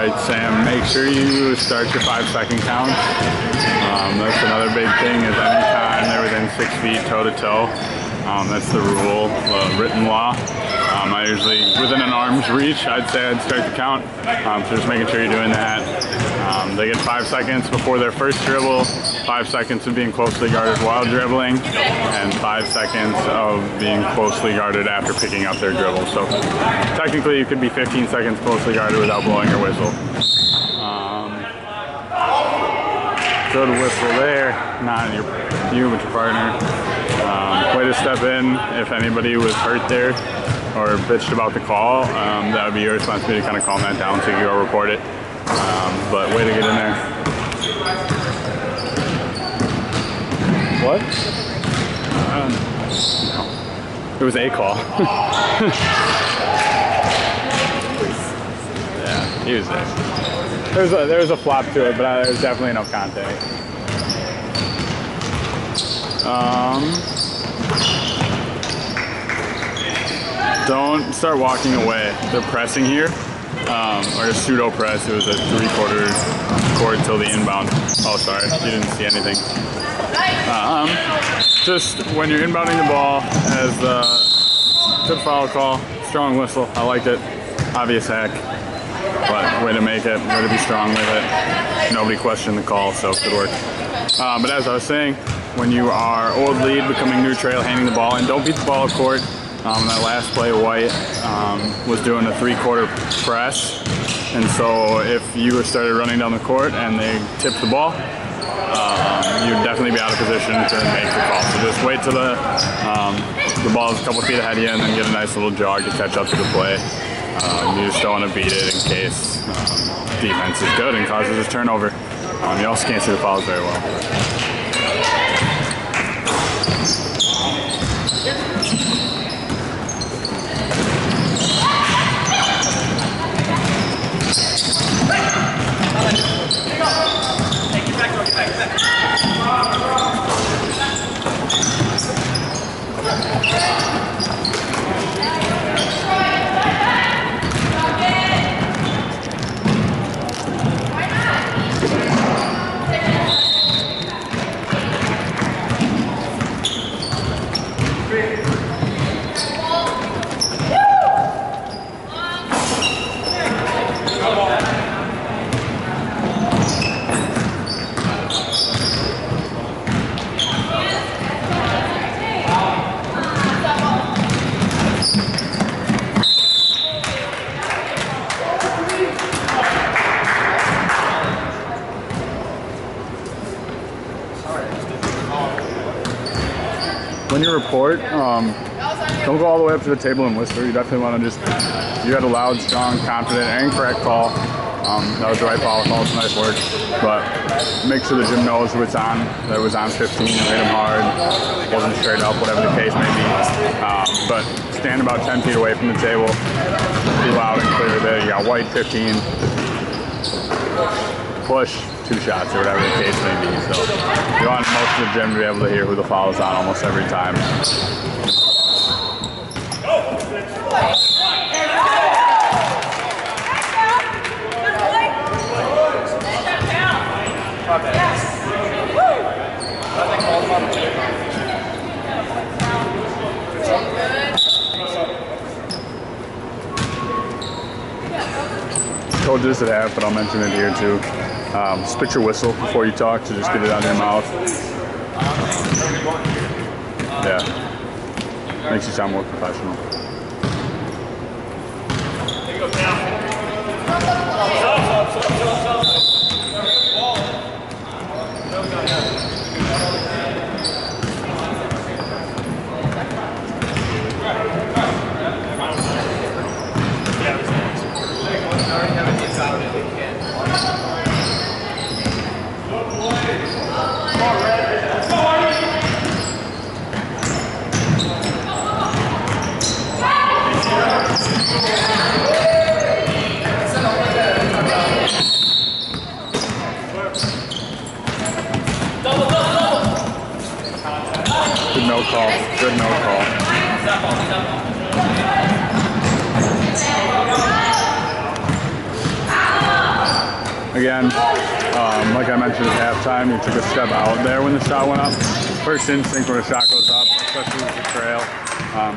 Alright, Sam, make sure you start your 5-second count. That's another big thing, is anytime they're within 6 feet toe-to-toe. That's the rule, the written law. I usually, within an arm's reach, I'd say I'd start the count. So just making sure you're doing that. They get 5 seconds before their first dribble, 5 seconds of being closely guarded while dribbling, and 5 seconds of being closely guarded after picking up their dribble. So technically you could be 15 seconds closely guarded without blowing your whistle. Good whistle there, not you, but your partner. Way to step in if anybody was hurt there or bitched about the call. That would be your responsibility to kind of calm that down so you can go report it. But way to get in there. What? No. It was a call. Yeah, he was there. There was a flop to it, but there was definitely no contact. Don't start walking away. They're pressing here, or a pseudo press. It was a 3/4 court till the inbound. Oh, sorry, you didn't see anything. Just when you're inbounding the ball, as the good foul call, strong whistle. I liked it. Obvious hack, but way to make it. Way to be strong with it. Nobody questioned the call, so good work. But as I was saying, when you are old lead, becoming new trail, handing the ball in, don't beat the ball at court. That last play, White was doing a 3/4 press, and so if you started running down the court and they tipped the ball, you'd definitely be out of position to make the call. So just wait till the ball is a couple feet ahead of you, and then get a nice little jog to catch up to the play. You just don't want to beat it in case defense is good and causes a turnover. You also can't see the fouls very well. When you report, don't go all the way up to the table and whisper. You definitely want to just, you had a loud, strong, confident, and correct call. That was the right foul call, it's nice work. But make sure the gym knows who it's on, that it was on 15, hit him hard, wasn't straight up, whatever the case may be. But stand about 10 feet away from the table, be loud and clear there. You got White 15, push 2 shots or whatever the case may be. So you want most of the gym to be able to hear who the foul is on almost every time. Told you this at half, but I'll mention it here too. Spit your whistle before you talk, so just get it out of your mouth. Yeah, makes you sound more professional. Good no call. Good no call. Again, like I mentioned at halftime, you took a step out there when the shot went up. First instinct when a shot goes up, especially with the trail,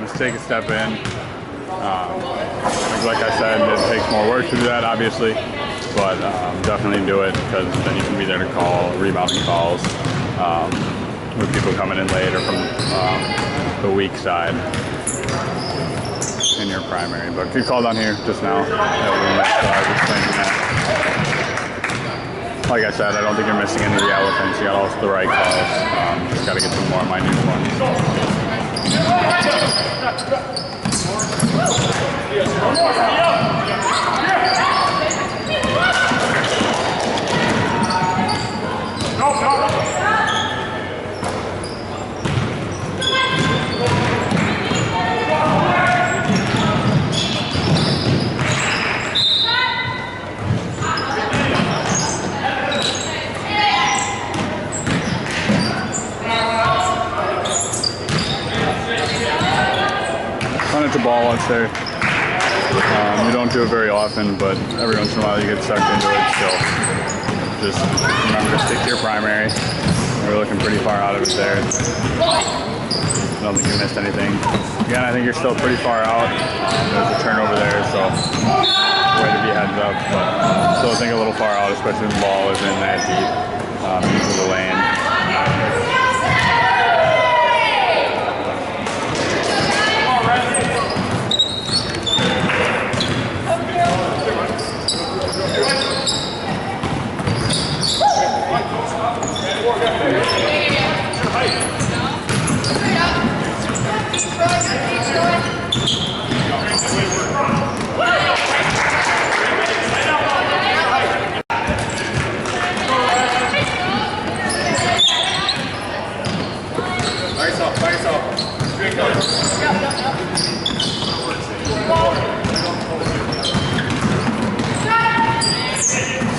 is take a step in. Like I said, it takes more work to do that, obviously, but definitely do it because then you can be there to call rebounding calls with people coming in late or from the weak side in your primary. But good call down here just now. Like I said, I don't think you're missing any of the elephants. You got all the right calls. Just got to get some more minute ones. Run it to ball once there. You don't do it very often, but every once in a while you get sucked into it still. Just remember to stick to your primary. We're looking pretty far out of it there. I don't think you missed anything. Again, I think you're still pretty far out. There's a turnover there, so way to be heads up. But still think a little far out, especially when the ball isn't that deep into the lane.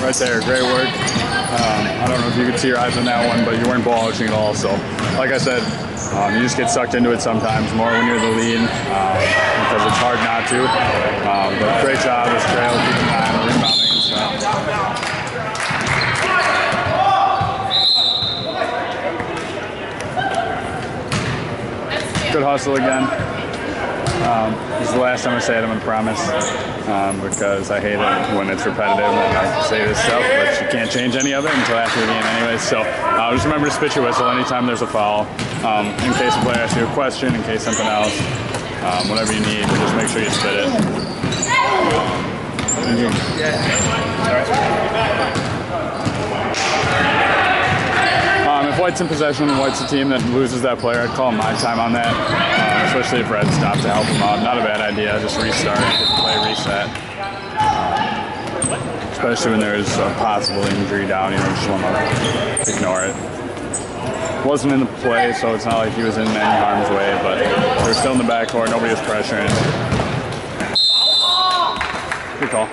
Right there, great work. I don't know if you could see your eyes on that one, but you weren't ball hooking at all. So, like I said, you just get sucked into it sometimes, more when you're the lead, because it's hard not to. But great job, this trail, keeping an eye on the rebounding and stuff. Good hustle again. This is the last time I say it, I'm going to promise, because I hate it when it's repetitive and I say this stuff, but you can't change any of it until after the game anyways. So just remember to spit your whistle anytime there's a foul, in case a player asks you a question, in case something else, whatever you need, just make sure you spit it. If White's in possession and White's the team that loses that player, I'd call my time on that, especially if Red stopped to help him out. Not a bad idea, just restart, get the play reset. Especially when there's a possible injury down, you just want to ignore it. Wasn't in the play, so it's not like he was in any harm's way, but they were still in the backcourt, nobody was pressuring. Good call.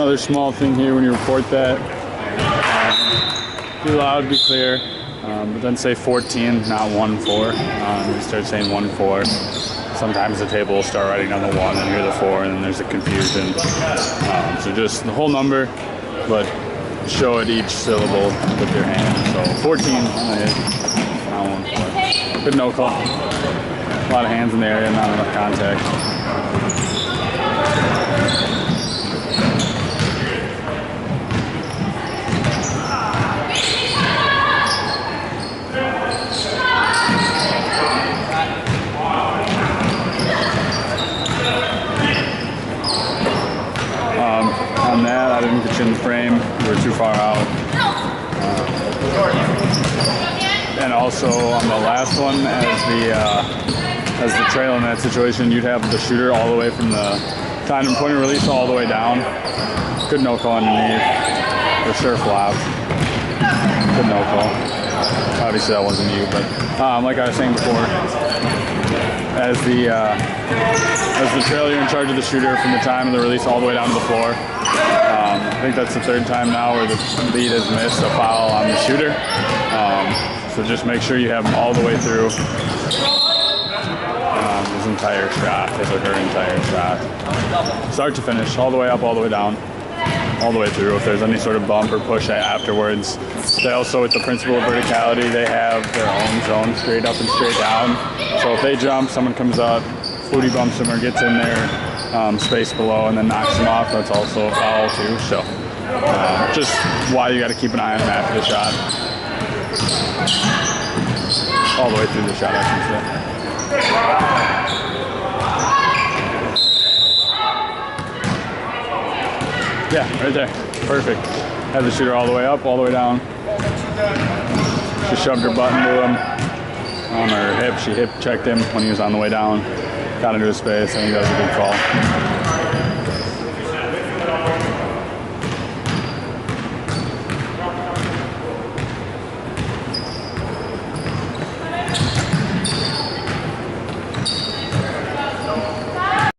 another small thing here when you report that. Be loud, be clear, but then say 14, not 1-4. You start saying 1-4. Sometimes the table will start writing down the 1 and hear the 4, and then there's a confusion. So just the whole number, but show it each syllable with your hand. So 14 on the hit, not 1-4. Good no call. A lot of hands in the area, not enough contact. On that, I didn't get you in the frame. We were too far out. And also on the last one, as the trail in that situation, you'd have the shooter all the way from the time and point of release all the way down. Good no call underneath. For sure flopped. Good no call. Obviously that wasn't you, but like I was saying before, as the trailer, you're in charge of the shooter from the time of the release all the way down to the floor. I think that's the third time now where the lead has missed a foul on the shooter. So just make sure you have them all the way through his entire shot, his or her entire shot. Start to finish, all the way up, all the way down, all the way through. If there's any sort of bump or push afterwards. They also, with the principle of verticality, they have their own zone straight up and straight down. So if they jump, someone comes up, booty bumps them or gets in there, space below and then knocks them off, that's also a foul too. So just why you got to keep an eye on them after the shot. All the way through the shot, I should say. Yeah, right there. Perfect. Had the shooter all the way up, all the way down. She shoved her butt into him on her hip. She hip checked him when he was on the way down. Got into his space. I think that was a good call.